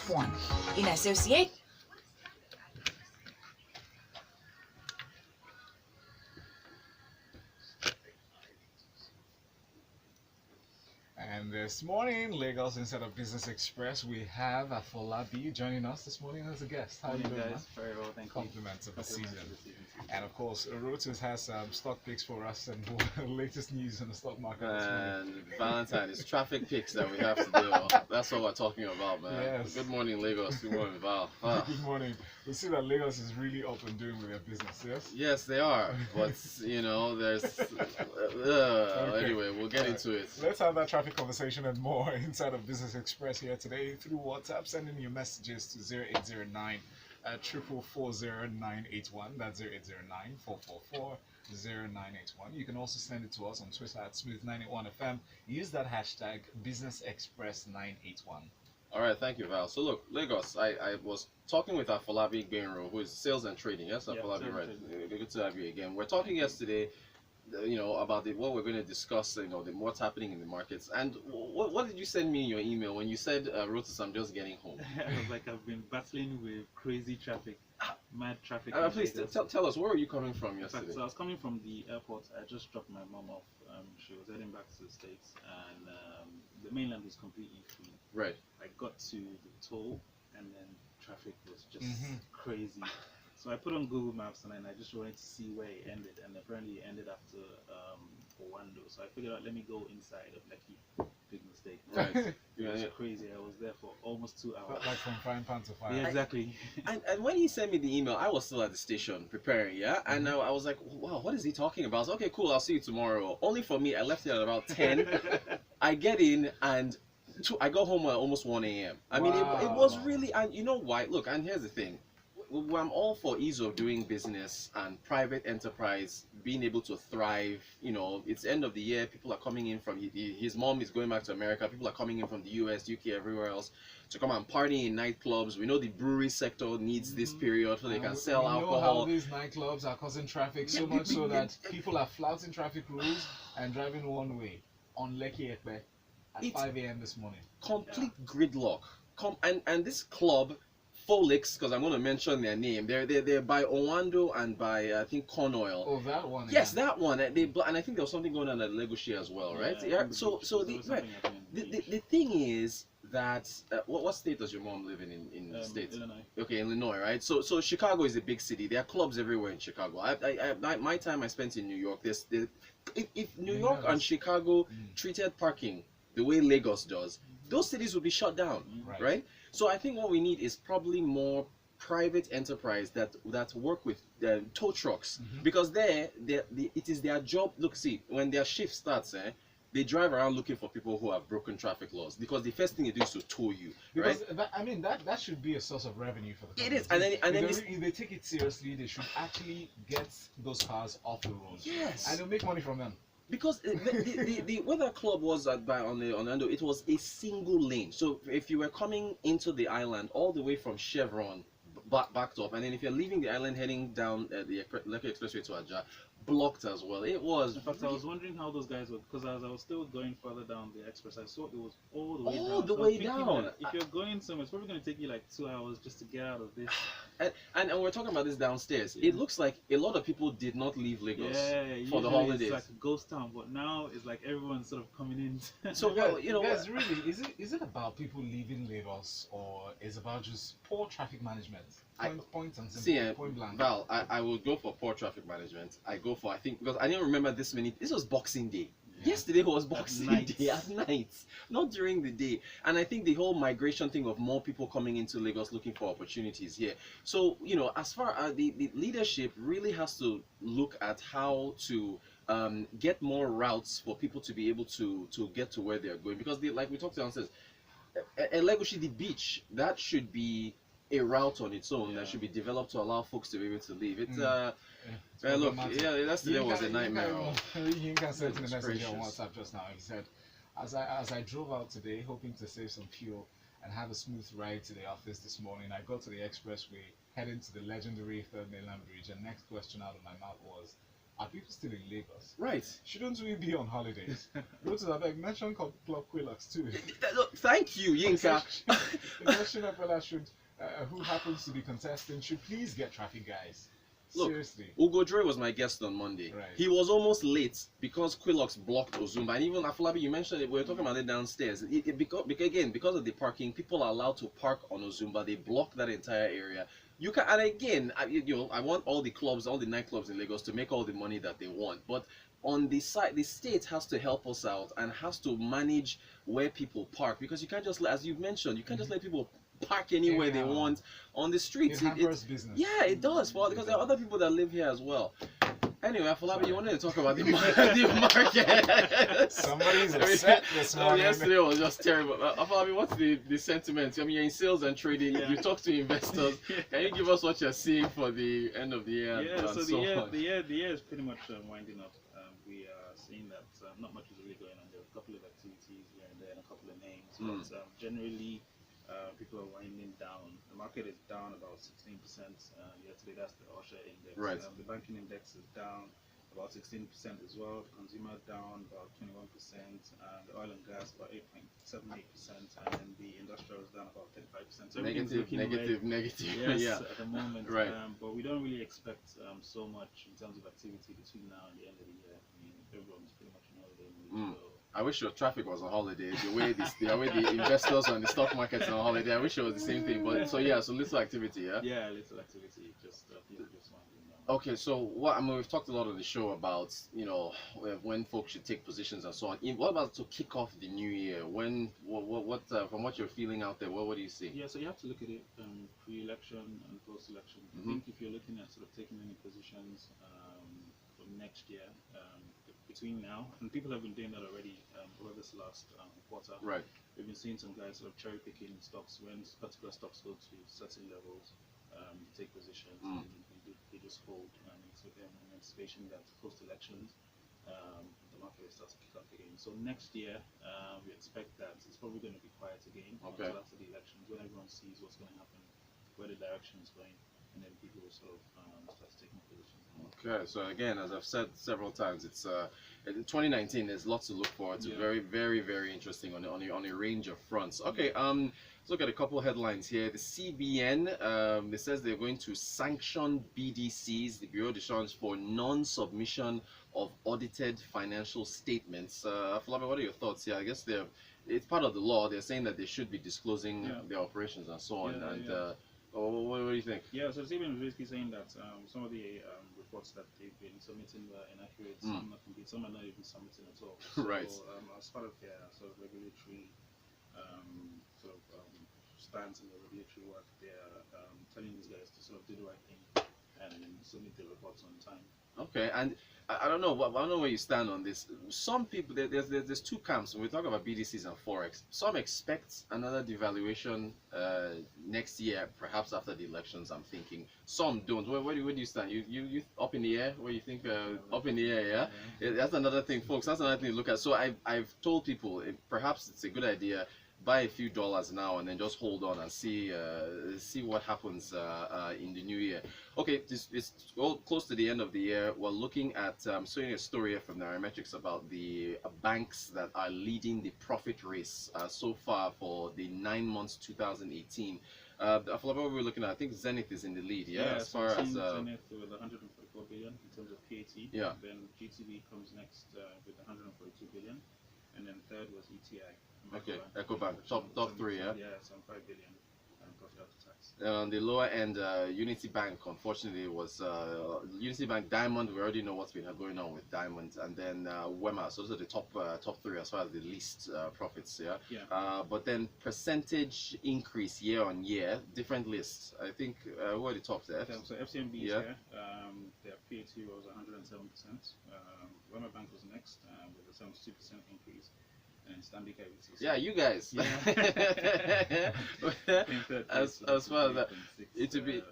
One. In associate. And this morning, Lagos Instead of Business Express, we have Afolabi joining us this morning as a guest. How are you doing, guys? man? Very well, thank Compliments you. of the season. And of course, Rotus has some stock picks for us and latest news in the stock market this morning. And Valentine, it's traffic picks that we have to do. That's what we're talking about, man. Yes. Good morning, Lagos. Good morning, Val. Good morning. We see that Lagos is really up and doing with their business, yes? Yes, they are. But, you know, there's... Okay. Anyway, we'll get into it. Let's have that traffic conversation and more inside of Business Express here today through WhatsApp. Send in your messages to 0809 4440981. That's 0809 444 0981. You can also send it to us on Twitter at Smooth981FM. Use that hashtag BusinessExpress981. All right, thank you, Val. So, look, Lagos, I was talking with Afolabi who is sales and trading. Yes, Afolabi, right? Good to have you again. We're talking yesterday, you know, about what we're going to discuss, you know, what's happening in the markets. And what did you send me in your email when you said, Rotus, I'm just getting home? I was like, I've been battling with crazy traffic, mad traffic. Please tell us, where were you coming from yesterday? In fact, so I was coming from the airport. I just dropped my mom off. She was heading back to the States, and the mainland was completely free. Right. I got to the toll, and then traffic was just crazy. So I put on Google Maps, and then I just wanted to see where it ended, and apparently it ended after Owando. So I figured out, let me go inside of Lekki. Big mistake. Right. It was crazy. I was there for almost 2 hours. Like from frying pan to fire. Yeah, exactly. And when he sent me the email, I was still at the station preparing, yeah? And I was like, wow, what is he talking about? I was like, okay, cool, I'll see you tomorrow. Only for me, I left here at about 10. I get in, and I got home at almost 1 a.m. I mean, it was really, and you know why? Look, and here's the thing. I'm all for ease of doing business and private enterprise being able to thrive. You know, it's the end of the year. People are coming in from his mom is going back to America. People are coming in from the US, UK, everywhere else to come and party in nightclubs. We know the brewery sector needs this period so they can sell alcohol. We know how these nightclubs are causing traffic so much so that people are flouting traffic rules and driving one way on Lekki Ekpe at 5 a.m. this morning. Complete gridlock. And this club, Folix, because I'm going to mention their name. They're by Owando and by I think Cornwall. Oh, that one. Yes, that one. And I think there was something going on at Legoshi as well, right? Yeah. So the thing is that what state does your mom live in the States? Illinois. Okay, Illinois, right? So Chicago is a big city. There are clubs everywhere in Chicago. My time I spent in New York. If New York and Chicago treated parking the way Lagos does, those cities would be shut down, right? So I think what we need is probably more private enterprise that work with tow trucks, because it is their job. Look, see, when their shift starts, they drive around looking for people who have broken traffic laws, because the first thing they do is to tow you, right? Because that should be a source of revenue for the company. It is, and then if they take it seriously, they should actually get those cars off the road. Yes, and they'll make money from them. Because the where that club was on the Orlando, it was a single lane. So if you were coming into the island all the way from Chevron, backed up, and then if you're leaving the island heading down the Lekki Expressway to Ajah, blocked as well. It was. In fact, I was wondering how those guys were, because as I was still going further down the express, I saw it was all the way down. All the way down. If you're going somewhere, it's probably going to take you like 2 hours just to get out of this. And we're talking about this downstairs. It looks like a lot of people did not leave Lagos for the holidays. It's like a ghost town, but now it's like everyone's sort of coming in. So well, you know, guys, really, is it about people leaving Lagos, or is it about just poor traffic management? Point blank. Val, I will go for poor traffic management. I think because I didn't remember this many. This was Boxing Day. Yesterday was Boxing Day at night, not during the day. And I think the whole migration thing of more people coming into Lagos looking for opportunities here. So, you know, as far as the leadership really has to look at how to get more routes for people to be able to get to where they're going. Because like we talked downstairs, Legoshi, the beach, that should be a route on its own that should be developed to allow folks to be able to leave. It's look, yesterday was a nightmare. You can send in a message on WhatsApp just now. He said, as I drove out today, hoping to save some fuel and have a smooth ride to the office this morning, I got to the expressway, heading to the legendary Third Mainland Bridge, and next question out of my mouth was, are people still in Lagos? Right. Shouldn't we be on holidays? Rotus, I beg, mention Club Quillox too. Look, thank you, Yinka. The national fella should, who happens to be contesting, should please get traffic guys. Look, Seriously. Ugodre was my guest on Monday. Right. He was almost late because Quillox blocked Ozumba. And even Afolabi, you mentioned it, we were talking about it downstairs. Because of the parking, people are allowed to park on Ozumba. They block that entire area. You can, and again, I want all the clubs, all the nightclubs in Lagos to make all the money that they want. But on the side, the state has to help us out and has to manage where people park, because you can't just, as you mentioned, you can't just let people park anywhere they want on the streets. It hampers business. Yeah, it does. Well, because there are other people that live here as well. Anyway, Afolabi, you wanted to talk about the market. Somebody's upset this morning. Yesterday was just terrible. Afolabi, what's the sentiment? I mean, you're in sales and trading. You talk to investors. Can you give us what you're seeing for the end of the year? Yeah, so the year is pretty much winding up. We are seeing that not much is really going on. There are a couple of activities here and there and a couple of names, but generally people are winding down. The market is down about 16% yesterday. That's the Aruoture index. Right. The banking index is down about 16% as well. The consumer down about 21%. The oil and gas about 8.78%, and then the industrial is down about 35%. So negative. Yes, Yeah. at the moment. Right. But we don't really expect so much in terms of activity between now and the end of the year. I mean, everyone's pretty much on holiday mode. So I wish your traffic was on holiday. The way the investors and the stock markets are on holiday, I wish it was the same thing. But so little activity, yeah. yeah, little activity, just winding down. Okay, so we've talked a lot on the show about when folks should take positions and so on. What about to kick off the new year? When from what you're feeling out there, what do you see? Yeah, so you have to look at it pre-election and post-election. I think if you're looking at sort of taking any positions for next year, between now, and people have been doing that already over this last quarter. Right. We've been seeing some guys sort of cherry picking stocks when particular stocks go to certain levels, take positions, and they just hold in anticipation that post-elections the market starts to pick up again. So next year we expect that it's probably going to be quiet again until after the elections, when everyone sees what's going to happen, where the direction is going, and then people will sort of start taking positions. Okay, so again, as I've said several times, it's 2019. There's lots to look forward to. Very, very, very interesting on a range of fronts. Okay, let's look at a couple of headlines here. The CBN, it says they're going to sanction BDCs, the Bureau de Change, for non-submission of audited financial statements. Afolabi, what are your thoughts here? I guess it's part of the law. They're saying that they should be disclosing their operations and so on. What do you think? Yeah, so CBN is basically saying that some of the reports that they've been submitting were inaccurate, some not complete, some are not even submitting at all. So, right. As part of their sort of regulatory stance in the regulatory work, they're telling these guys to sort of do the right thing and submit the reports on time. Okay, and I don't know where you stand on this. Some people, there's two camps when we talk about BDCs and Forex. Some expect another devaluation next year, perhaps after the elections, I'm thinking. Some don't. Where do you stand? You up in the air? Where you think up in the air, yeah? That's another thing, folks. That's another thing to look at. So I've told people, perhaps it's a good idea, buy a few dollars now and then just hold on and see what happens in the new year. Okay, it's all close to the end of the year. We're looking at showing a story here from Nairametrics about the banks that are leading the profit race so far for the 9 months 2018. Afolabi, we're looking at, I think Zenith is in the lead, as far as Zenith with 144 billion in terms of PAT. Yeah. Then GTB comes next with 142 billion, and then third was ETI. Okay, EcoBank, top three, yeah? Yeah, some 5 billion profit after tax. On the lower end, Unity Bank, unfortunately, was Unity Bank, Diamond. We already know what's been going on with Diamond, and then Wema. So those are the top three as far as the least profits, but then percentage increase year on year, different lists. I think who are the tops there? So FCMB is here. Their PAT was 107%. Wema Bank was next with a 72% increase. And Stanbic IBTC. Yeah, you guys. Yeah. as far as that, it would be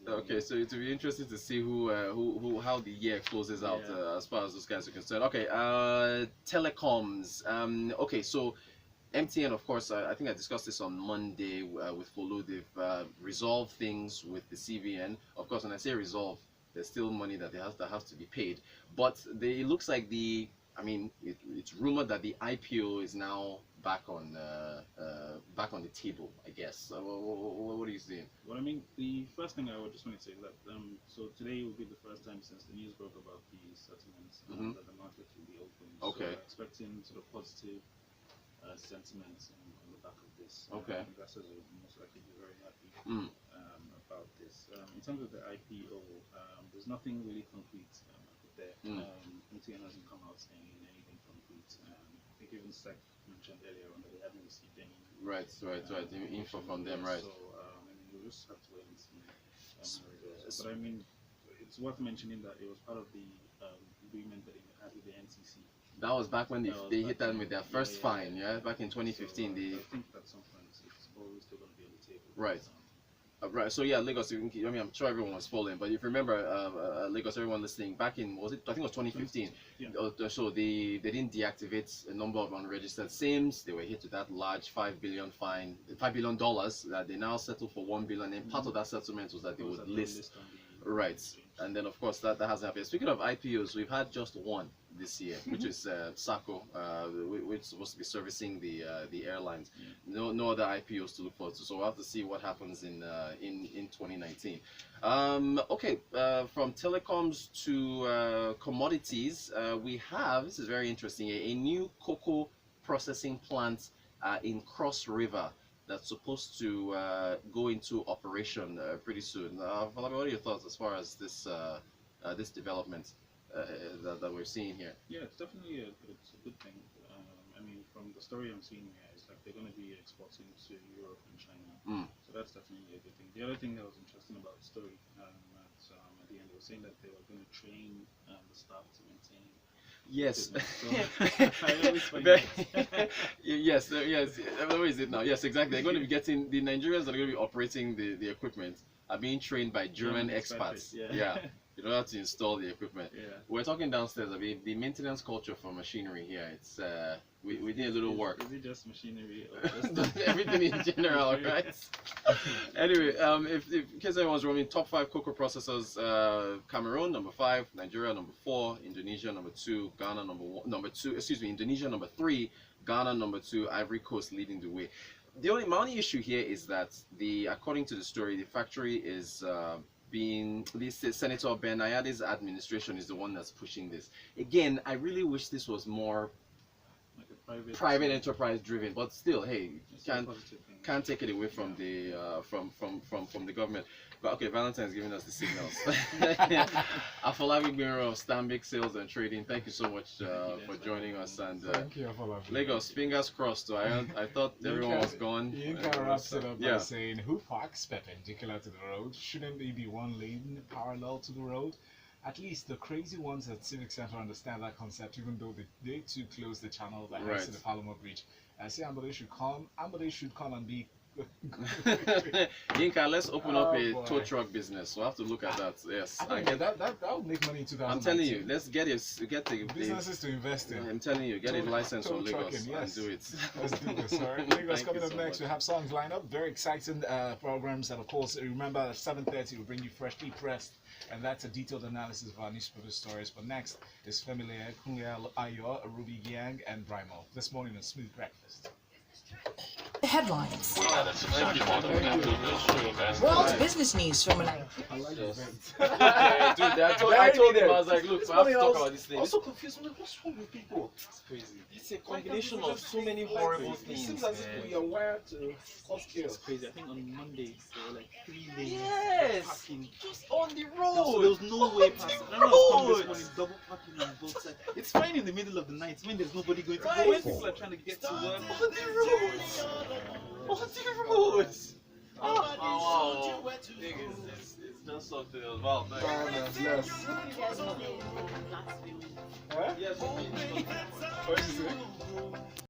okay. So it will be interesting to see how the year closes out as far as those guys are concerned. Okay, telecoms. Okay, so MTN, of course, I think I discussed this on Monday with Folu. They've resolved things with the CBN. Of course, when I say resolve, there's still money that has to be paid. But it looks like it's rumored that the IPO is now back on the table, I guess. What are you saying? Well, I mean, the first thing I would just want to say is that so today will be the first time since the news broke about the settlements that the market will be open. Okay. So we're expecting sort of positive sentiments on the back of this. Okay. Investors will most likely be very happy about this. In terms of the IPO, there's nothing really concrete there. MTN hasn't come out saying anything concrete. I think even SEC mentioned earlier on that they haven't received any info from them, right? So I mean, we'll just have to wait and see how it goes. But I mean, it's worth mentioning that it was part of the agreement that they had with the NCC. That was back when they hit them with their first fine, back in 2015. So, I think at some point it's always still going to be on the table. Right. Right, so yeah, Lagos, I mean, I'm sure everyone was following, but if you remember, Lagos, everyone listening, back in, I think it was 2015, so they didn't deactivate a number of unregistered SIMs. They were hit with that large $5 billion fine, $5 billion that they now settled for $1 billion, and part of that settlement was that they would list. Right, and then of course that hasn't happened. Speaking of IPOs, we've had just one this year, which is Sako, which is supposed to be servicing the airlines. No other IPOs to look forward to. So we'll have to see what happens in 2019. Okay, from telecoms to commodities, we have, this is very interesting, a new cocoa processing plant in Cross River that's supposed to go into operation pretty soon. What are your thoughts as far as this this development that we're seeing here? Yeah, it's definitely it's a good thing. I mean, from the story I'm seeing here, it's like they're going to be exporting to Europe and China. So that's definitely a good thing. The other thing that was interesting about the story, at the end, they were saying that they were going to train the staff to maintain. Yes. I always find yes. Where is it now? Yes, exactly. They're going to be getting the Nigerians that are going to be operating the equipment are being trained by German expats. Yeah. You don't have to install the equipment. We're talking downstairs. I mean, the maintenance culture for machinery here. It's we did a little work. Is it just machinery or just everything in general, right? Anyway, if in case anyone's wondering, top 5 cocoa processors: Cameroon number 5, Nigeria number 4, Indonesia number 2, Ghana number 2. Excuse me, Indonesia number 3, Ghana number 2, Ivory Coast leading the way. My only issue here is that according to the story, the factory is Senator Ben Ayade's administration is the one that's pushing this. Again, I really wish this was more like a private enterprise driven, but still, hey, can't take it away from the from the government. But okay, Valentine's giving us the signals. Afolabi of Stanbic Sales and Trading, thank you so much for joining us. And thank you, Afolabi. Lagos, fingers crossed. So I thought everyone was gone. You can wrap it up by saying, who parks perpendicular to the road? Shouldn't there be one lane parallel to the road? At least the crazy ones at Civic Center understand that concept, even though they too close the channel that heads to the Palomar Bridge. I say Ambode should come and be. Yinka, let's open up a tow truck business. We'll have to look at that. Yes, that would make money in 2019. I'm telling you, let's get the businesses to invest in. I'm telling you, get a license from Lagos and do it. Let's do this. All right, Lagos coming up next. We have songs lined up, very exciting programs, and of course, remember at 7:30 we'll bring you freshly pressed, and that's a detailed analysis of our newspaper stories. But next is Familiar, Kunle Ayo, Ruby Yang, and Brimo. This morning on Smooth Breakfast. The headlines. World business news from an I like this. Dude, I told him, I was like, look, I have to talk about this thing. I'm so confused. What's wrong with people? It's crazy. It's a combination of so many horrible things. It seems as if we are wired to cause chaos. It's crazy. I think on Monday there were like 3 lanes parking just on the road. There was no way past. I don't know if this double parking on both sides. It's fine in the middle of the night when there's nobody going to go. When people are trying to get to work on the roads. On the roads. Oh, wow. It's just something else. Wow, yes. Huh? Yes, what is it?